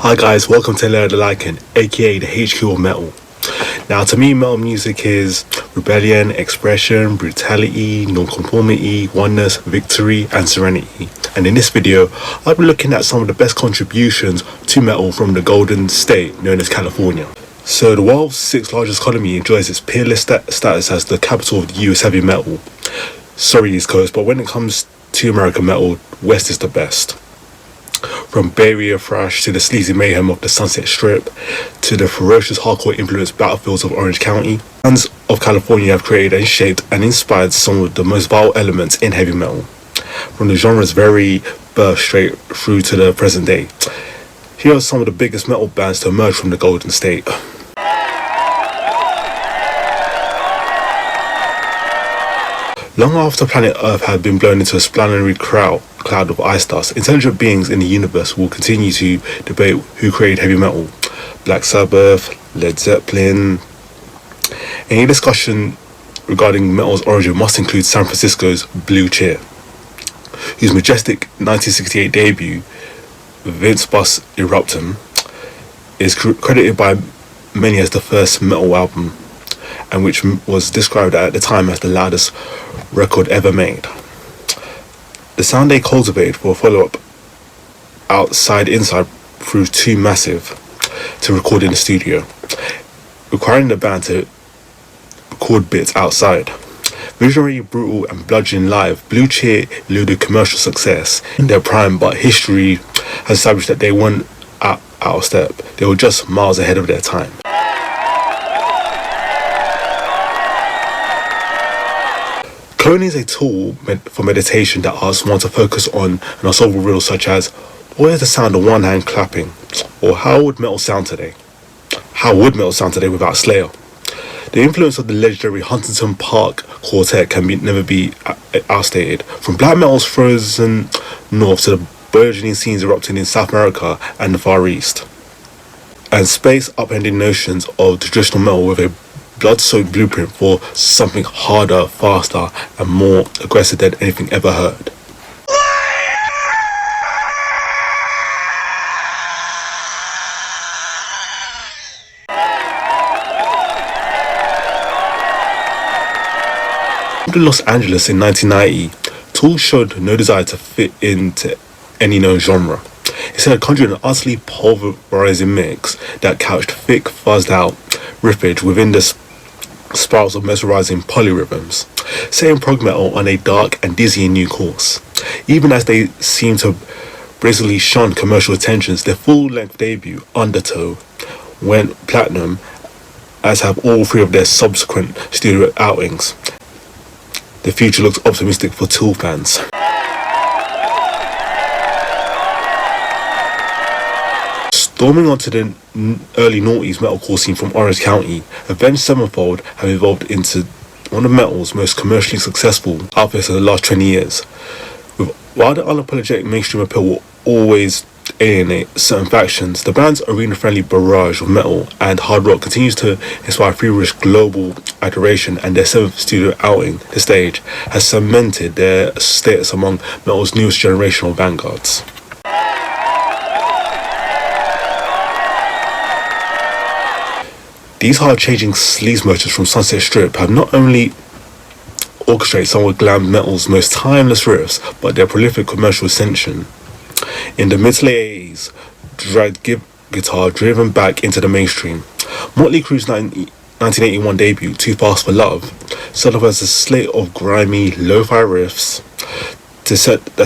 Hi guys, welcome to Lair the Lycan, aka the HQ of metal. Now to me, metal music is rebellion, expression, brutality, nonconformity, oneness, victory and serenity. And in this video, I'll be looking at some of the best contributions to metal from the Golden State known as California. So the world's sixth largest economy enjoys its peerless status as the capital of the US heavy metal. Sorry East Coast, but when it comes to American metal, West is the best. From Bay Area thrash to the sleazy mayhem of the Sunset Strip to the ferocious hardcore influenced battlefields of Orange County, fans of California have created and shaped and inspired some of the most vital elements in heavy metal, from the genre's very birth straight through to the present day. Here are some of the biggest metal bands to emerge from the Golden State. Long after planet Earth had been blown into a planetary cloud of ice dust, intelligent beings in the universe will continue to debate who created heavy metal. Black Sabbath, Led Zeppelin. Any discussion regarding metal's origin must include San Francisco's Blue Cheer, whose majestic 1968 debut, Vince Bus Eruptum, is credited by many as the first metal album, and which was described at the time as the loudest record ever made. The sound they cultivated for a follow-up, Inside, proved too massive to record in the studio, requiring the band to record bits outside. Visionary, brutal and bludgeoning live, Blue Cheer eluded commercial success in their prime, but history has established that they weren't out of step. They were just miles ahead of their time. Cloning is a tool for meditation that asks one to focus on an unsolvable riddle such as, what is the sound of one hand clapping? Or how would metal sound today? How would metal sound today without Slayer? The influence of the legendary Huntington Park Quartet can never be outstated. From black metal's frozen north to the burgeoning scenes erupting in South America and the Far East, and space upending notions of traditional metal with a blood-soaked blueprint for something harder, faster and more aggressive than anything ever heard. In Los Angeles in 1990, Tool showed no desire to fit into any known genre. Instead, conjured an utterly pulverizing mix that couched thick, fuzzed-out riffage within the spirals of mesmerizing polyrhythms, setting prog metal on a dark and dizzying new course. Even as they seem to brazenly shun commercial attentions, their full-length debut, Undertow, went platinum, as have all three of their subsequent studio outings. The future looks optimistic for Tool fans. Storming onto the early noughties metalcore scene from Orange County, Avenged Sevenfold have evolved into one of metal's most commercially successful outfits of the last 20 years. While the unapologetic mainstream appeal will always alienate certain factions, the band's arena-friendly barrage of metal and hard rock continues to inspire feverish global adoration, and their seventh studio outing, The Stage, has cemented their status among metal's newest generational vanguards. These hard-changing sleaze merchants from Sunset Strip have not only orchestrated some of glam metal's most timeless riffs, but their prolific commercial ascension. In the mid to late 80s, dragged guitar driven back into the mainstream. Motley Crue's 1981 debut, Too Fast for Love, set up as a slate of grimy, lo-fi riffs that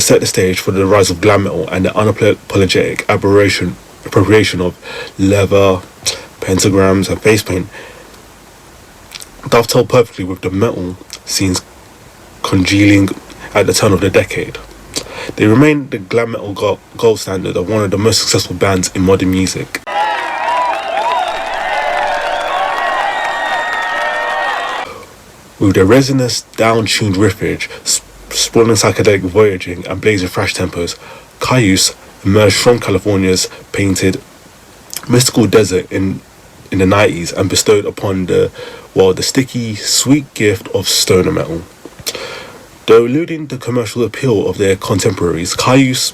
set the stage for the rise of glam metal and the unapologetic appropriation of leather, pentagrams and face paint dovetail perfectly with the metal scenes congealing at the turn of the decade. They remain the glam metal gold standard of one of the most successful bands in modern music. With their resinous, down-tuned riffage, sprawling psychedelic voyaging and blazing thrash tempos, Cayuse emerged from California's painted mystical desert in the 90s and bestowed upon the world the sticky, sweet gift of stoner metal. Though eluding the commercial appeal of their contemporaries, Cayuse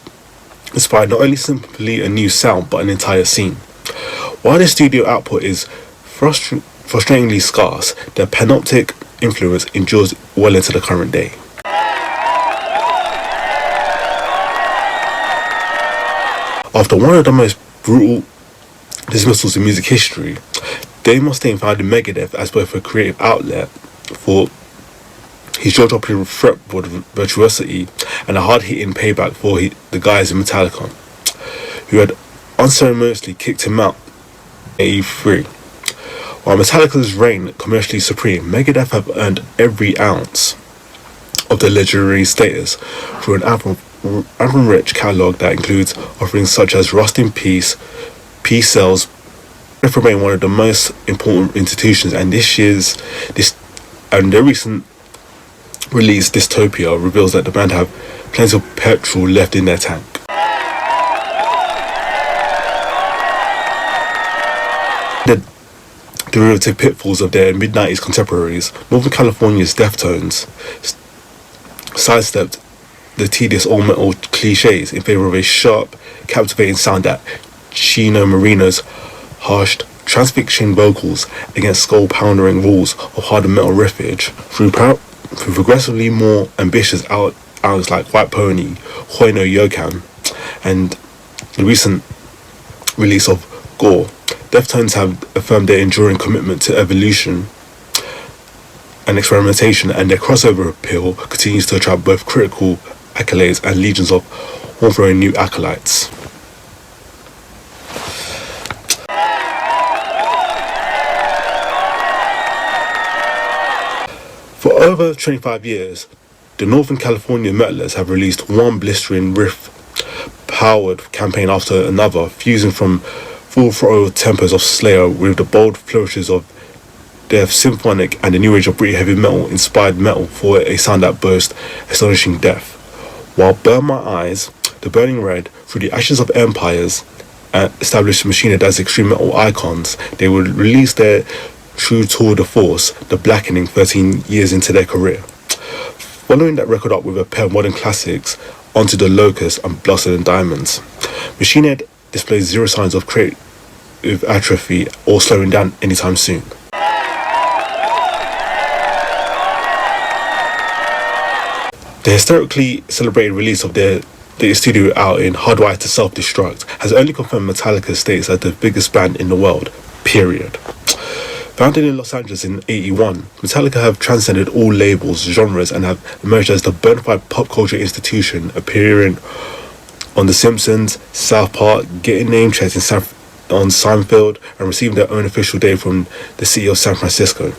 inspired not only simply a new sound but an entire scene. While their studio output is frustratingly scarce, their panoptic influence endures well into the current day. After one of the most brutal dismissals in music history, Dave Mustaine founded Megadeth as both a creative outlet for his jaw-dropping fretboard virtuosity and a hard-hitting payback for the guys in Metallica, who had unceremoniously kicked him out in '83. While Metallica's reign commercially supreme, Megadeth have earned every ounce of their legendary status through an album-rich catalogue that includes offerings such as Rust in Peace, Peace Sells, remain one of the most important institutions, and their recent release Dystopia reveals that the band have plenty of petrol left in their tank. The derivative pitfalls of their mid-90s contemporaries, Northern California's Deftones sidestepped the tedious all-metal cliches in favor of a sharp, captivating sound that Chino Marino's harsh, transfixion vocals against skull-pounding rules of harder metal riffage through progressively more ambitious outlets like White Pony, Hoi no Yokan, and the recent release of Gore. Deftones have affirmed their enduring commitment to evolution and experimentation, and their crossover appeal continues to attract both critical accolades and legions of horn-throwing new acolytes. For over 25 years, the Northern California metalers have released one blistering riff-powered campaign after another, fusing from full-throttle tempos of Slayer with the bold flourishes of their symphonic and the new age of British heavy metal inspired metal for a sound that boasts astonishing depth. While Burn My Eyes, The Burning Red, Through the Ashes of Empires, established Machine Head as extreme metal icons, they would release their true tour de force, The Blackening, 13 years into their career. Following that record up with a pair of modern classics, Onto the Locust and Blood and Diamonds, Machine Head displays zero signs of creative atrophy or slowing down anytime soon. The historically celebrated release of their studio outing, Hardwired to Self-Destruct, has only confirmed Metallica's status as the biggest band in the world, period. Founded in Los Angeles in '81, Metallica have transcended all labels, genres, and have emerged as the bona fide pop culture institution, appearing on The Simpsons, South Park, getting name checked on Seinfeld, and receiving their own official day from the city of San Francisco.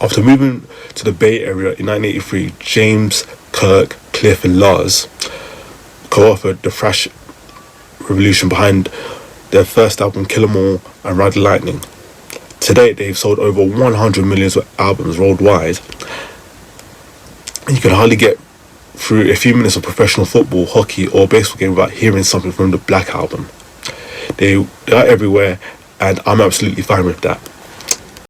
After moving to the Bay Area in 1983, James, Kirk, Cliff, and Lars co-authored the thrash revolution behind their first album, Kill 'Em All and Ride the Lightning. To date, they've sold over 100 million albums worldwide, and you can hardly get through a few minutes of professional football, hockey, or baseball game without hearing something from the Black Album. They are everywhere, and I'm absolutely fine with that.